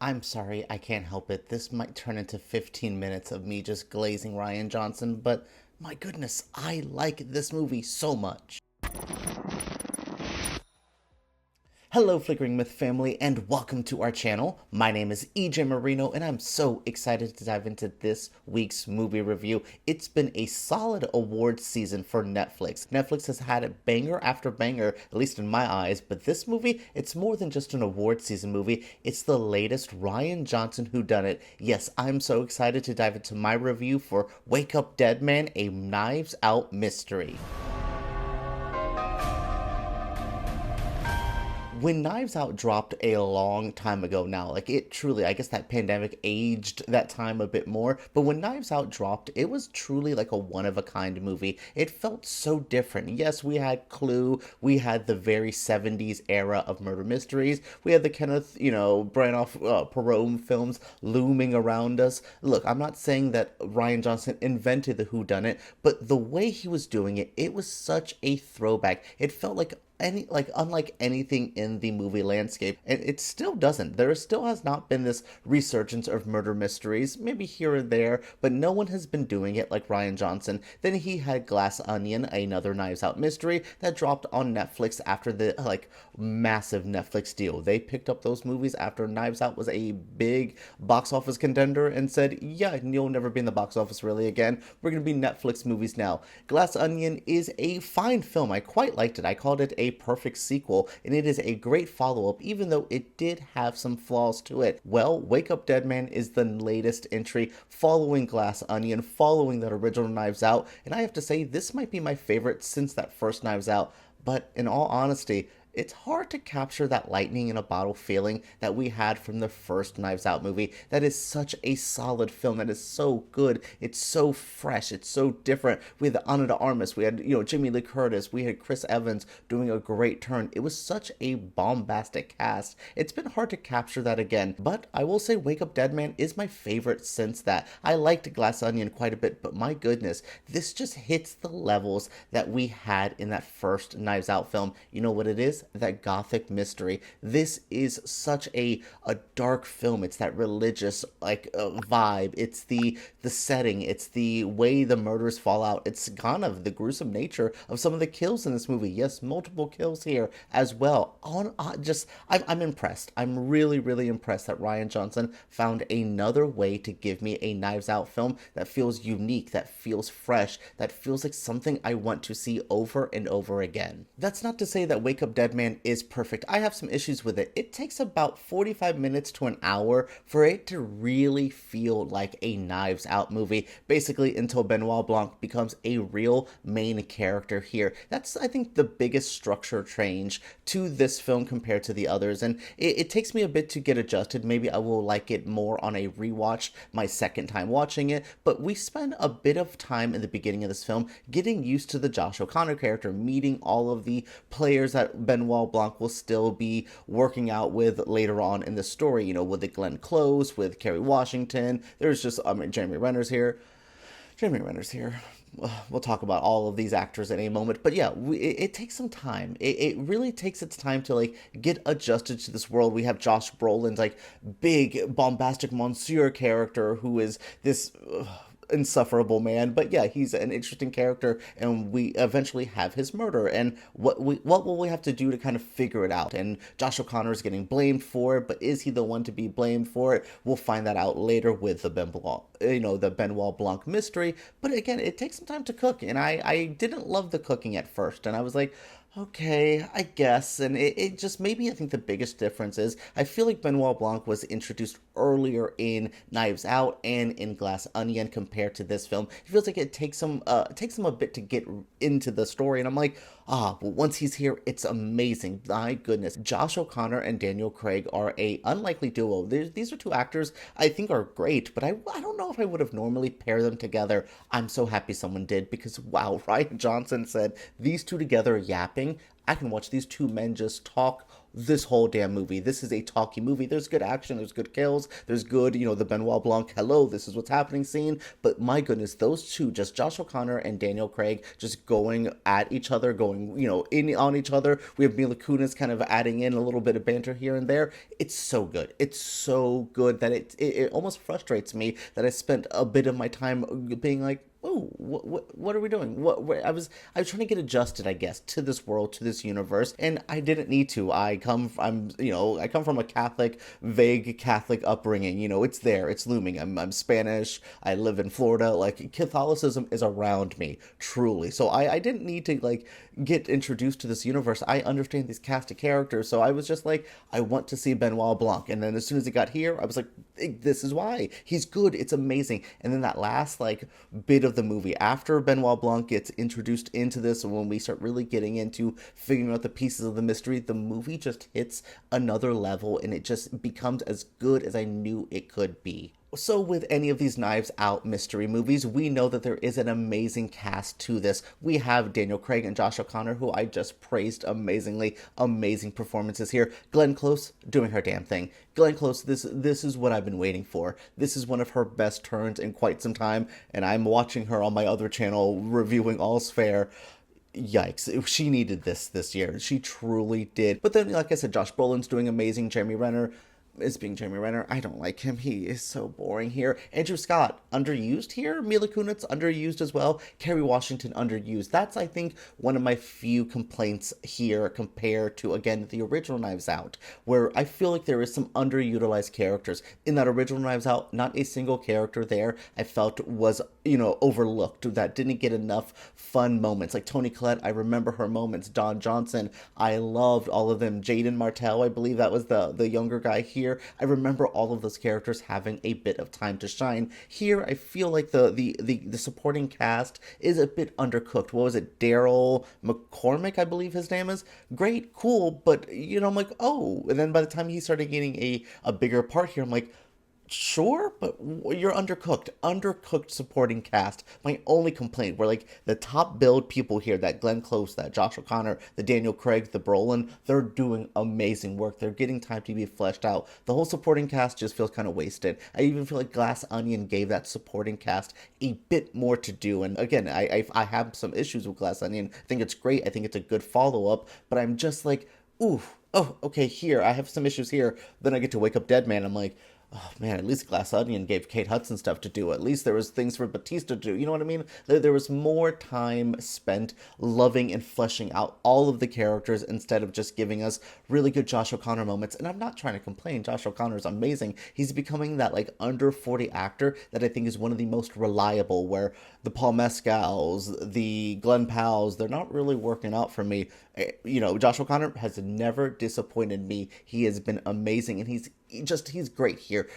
I'm sorry, I can't help it. This might turn into 15 minutes of me just glazing Rian Johnson, but my goodness, I like this movie so much. Hello, Flickering Myth family, and welcome to our channel. My name is EJ Marino, and I'm so excited to dive into this week's movie review. It's been a solid awards season for Netflix. Netflix has had a banger after banger, at least in my eyes, but this movie, it's more than just an awards season movie. It's the latest Rian Johnson whodunit. Yes, I'm so excited to dive into my review for Wake Up Dead Man, a Knives Out mystery. When Knives Out dropped a long time ago now, like it truly, I guess that pandemic aged that time a bit more, but when Knives Out dropped, it was truly like a one-of-a-kind movie. It felt so different. Yes, we had Clue, we had the very 70s era of murder mysteries, we had the Kenneth, Branagh, Perot films looming around us. Look, I'm not saying that Rian Johnson invented the whodunit, but the way he was doing it, it was such a throwback. It felt like unlike anything in the movie landscape, and it still doesn't. There still has not been this resurgence of murder mysteries, maybe here and there, but no one has been doing it like Rian Johnson. Then he had Glass Onion, another Knives Out mystery that dropped on Netflix after the massive Netflix deal. They picked up those movies after Knives Out was a big box office contender and said, yeah, you'll never be in the box office really again. We're gonna be Netflix movies now. Glass Onion is a fine film. I quite liked it. I called it a perfect sequel, and it is a great follow-up, even though it did have some flaws to it. Well, Wake Up Dead Man is the latest entry following Glass Onion, following that original Knives Out, and I have to say, this might be my favorite since that first Knives Out, but in all honesty, it's hard to capture that lightning in a bottle feeling that we had from the first Knives Out movie. That is such a solid film. That is so good. It's so fresh. It's so different. We had the Ana de Armas. We had, Jamie Lee Curtis. We had Chris Evans doing a great turn. It was such a bombastic cast. It's been hard to capture that again. But I will say Wake Up Dead Man is my favorite since that. I liked Glass Onion quite a bit, but my goodness, this just hits the levels that we had in that first Knives Out film. You know what it is? That gothic mystery. This is such a dark film. It's that religious vibe. It's the setting. It's the way the murders fall out. It's kind of the gruesome nature of some of the kills in this movie. Yes, multiple kills here as well. I'm impressed. I'm really, really impressed that Rian Johnson found another way to give me a Knives Out film that feels unique, that feels fresh, that feels like something I want to see over and over again. That's not to say that Wake Up Dead Man is perfect. I have some issues with it. It takes about 45 minutes to an hour for it to really feel like a Knives Out movie, basically until Benoit Blanc becomes a real main character here. That's, I think, the biggest structure change to this film compared to the others, and it takes me a bit to get adjusted. Maybe I will like it more on a rewatch, my second time watching it, but we spend a bit of time in the beginning of this film getting used to the Josh O'Connor character, meeting all of the players that Benoit Blanc will still be working out with later on in the story, with the Glenn Close, with Kerry Washington. There's just, Jeremy Renner's here. We'll talk about all of these actors in a moment, but yeah, it takes some time. It really takes its time to get adjusted to this world. We have Josh Brolin's big bombastic monsieur character who is this insufferable man, but yeah, he's an interesting character, and we eventually have his murder, and what will we have to do to kind of figure it out? And Josh O'Connor is getting blamed for it, but is he the one to be blamed for it? We'll find that out later with the Benoit Blanc mystery. But again, it takes some time to cook, and I didn't love the cooking at first, and I was like, okay, I guess. And it just maybe I think the biggest difference is I feel like Benoit Blanc was introduced earlier in Knives Out and in Glass Onion compared to this film. It feels like it takes him a bit to get into the story, and I'm like, but once he's here, it's amazing. My goodness. Josh O'Connor and Daniel Craig are a unlikely duo. These are two actors I think are great, but I don't know if I would have normally paired them together. I'm so happy someone did, because wow, Rian Johnson said these two together yapping, I can watch these two men just talk this whole damn movie. This is a talky movie. There's good action, there's good kills, there's good, the Benoit Blanc, hello, this is what's happening scene. But my goodness, those two, just Josh O'Connor and Daniel Craig, just going at each other, going, in on each other. We have Mila Kunis kind of adding in a little bit of banter here and there. It's so good. It's so good that it almost frustrates me that I spent a bit of my time being like, oh, what are we doing? I was trying to get adjusted, I guess, to this world, to this universe, and I didn't need to. I come from a Catholic, vague Catholic upbringing. It's there, it's looming. I'm Spanish. I live in Florida. Like, Catholicism is around me, truly. So I didn't need to like get introduced to this universe. I understand these cast of characters, so I was just like, I want to see Benoit Blanc. And then as soon as he got here, I was like, this is why. He's good. It's amazing. And then that last like bit of the movie, after Benoit Blanc gets introduced into this, and when we start really getting into figuring out the pieces of the mystery, the movie just hits another level, and it just becomes as good as I knew it could be. So with any of these Knives Out mystery movies, we know that there is an amazing cast to this. We have Daniel Craig and Josh O'Connor, who I just praised amazingly. Amazing performances here. Glenn Close doing her damn thing. Glenn Close, this is what I've been waiting for. This is one of her best turns in quite some time, and I'm watching her on my other channel reviewing All's Fair. Yikes, she needed this year. She truly did. But then, like I said, Josh Brolin's doing amazing. Jeremy Renner is being Jeremy Renner. I don't like him. He is so boring here. Andrew Scott, underused here. Mila Kunis, underused as well. Kerry Washington, underused. That's, I think, one of my few complaints here compared to, again, the original Knives Out, where I feel like there is some underutilized characters. In that original Knives Out, not a single character there I felt was, overlooked, that didn't get enough fun moments. Like Toni Collette, I remember her moments. Don Johnson, I loved all of them. Jaden Martell, I believe that was the younger guy here. I remember all of those characters having a bit of time to shine. Here, I feel like the supporting cast is a bit undercooked. What was it? Daryl McCormack, I believe his name is. Great, cool, but, I'm like, oh. And then by the time he started getting a bigger part here, I'm like, sure, but you're undercooked supporting cast. My only complaint were like the top build people here, that Glenn Close, that Josh O'Connor, the Daniel Craig, the Brolin, they're doing amazing work. They're getting time to be fleshed out. The whole supporting cast just feels kind of wasted. I even feel like Glass Onion gave that supporting cast a bit more to do. And again, I have some issues with Glass Onion. I think it's great. I think it's a good follow-up, but I'm just like, ooh, oh, okay, here, I have some issues here. Then I get to Wake Up Dead Man. I'm like, oh man, at least Glass Onion gave Kate Hudson stuff to do. At least there was things for Batista to do. You know what I mean? There was more time spent loving and fleshing out all of the characters instead of just giving us really good Josh O'Connor moments. And I'm not trying to complain. Josh O'Connor is amazing. He's becoming that like under 40 actor that I think is one of the most reliable, where the Paul Mescals, the Glenn Powells, they're not really working out for me. Josh O'Connor has never disappointed me. He has been amazing, and he's great here.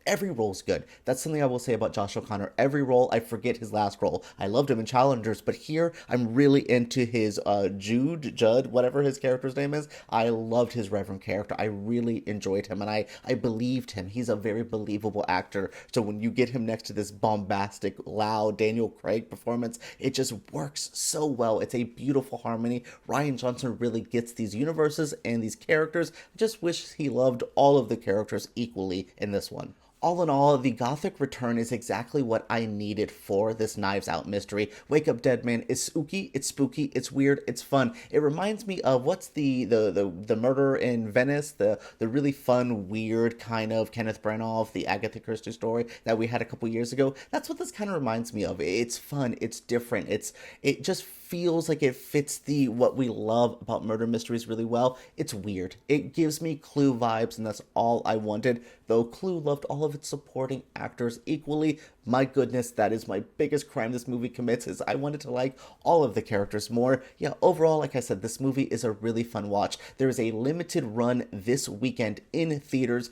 Every role's good. That's something I will say about Josh O'Connor. Every role, I forget his last role. I loved him in Challengers, but here I'm really into his Jud, whatever his character's name is. I loved his Reverend character. I really enjoyed him, and I believed him. He's a very believable actor. So when you get him next to this bombastic, loud Daniel Craig performance, it just works so well. It's a beautiful harmony. Rian Johnson really gets these universes and these characters. I just wish he loved all of the characters equally in this one. All in all, the Gothic return is exactly what I needed for this Knives Out mystery. Wake Up Dead Man is spooky, it's weird, it's fun. It reminds me of what's the Murder in Venice, the really fun, weird kind of Kenneth Branagh, the Agatha Christie story that we had a couple years ago. That's what this kind of reminds me of. It's fun, it's different, it just feels like it fits what we love about murder mysteries really well. It's weird. It gives me Clue vibes, and that's all I wanted. Though Clue loved all of its supporting actors equally, my goodness, that is my biggest crime this movie commits, is I wanted to like all of the characters more. Yeah, overall, like I said, this movie is a really fun watch. There is a limited run this weekend in theaters.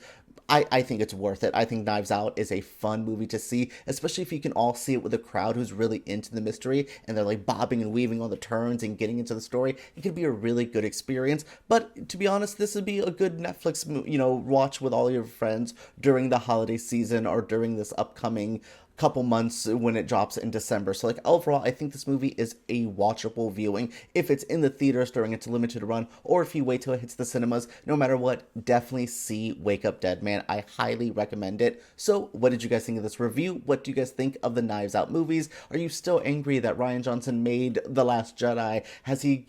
I think it's worth it. I think Knives Out is a fun movie to see, especially if you can all see it with a crowd who's really into the mystery and they're like bobbing and weaving on the turns and getting into the story. It could be a really good experience. But to be honest, this would be a good Netflix, watch with all your friends during the holiday season or during this upcoming couple months when it drops in December. So like overall, I think this movie is a watchable viewing if it's in the theaters during its limited run, or if you wait till it hits the cinemas. No matter what, definitely see Wake Up Dead Man. I highly recommend it. So what did you guys think of this review? What do you guys think of the Knives Out movies? Are you still angry that Rian Johnson made The Last Jedi? Has he,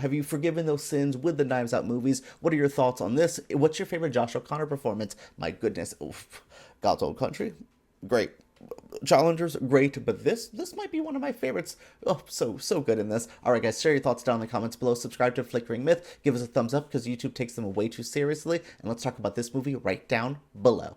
have you forgiven those sins with the Knives Out movies? What are your thoughts on this? What's your favorite Josh O'Connor performance? My goodness. Oof. God's Old Country, great. Challengers, great, but this might be one of my favorites. Oh, so good in this. All right, guys, share your thoughts down in the comments below. Subscribe to Flickering Myth. Give us a thumbs up because YouTube takes them way too seriously. And let's talk about this movie right down below.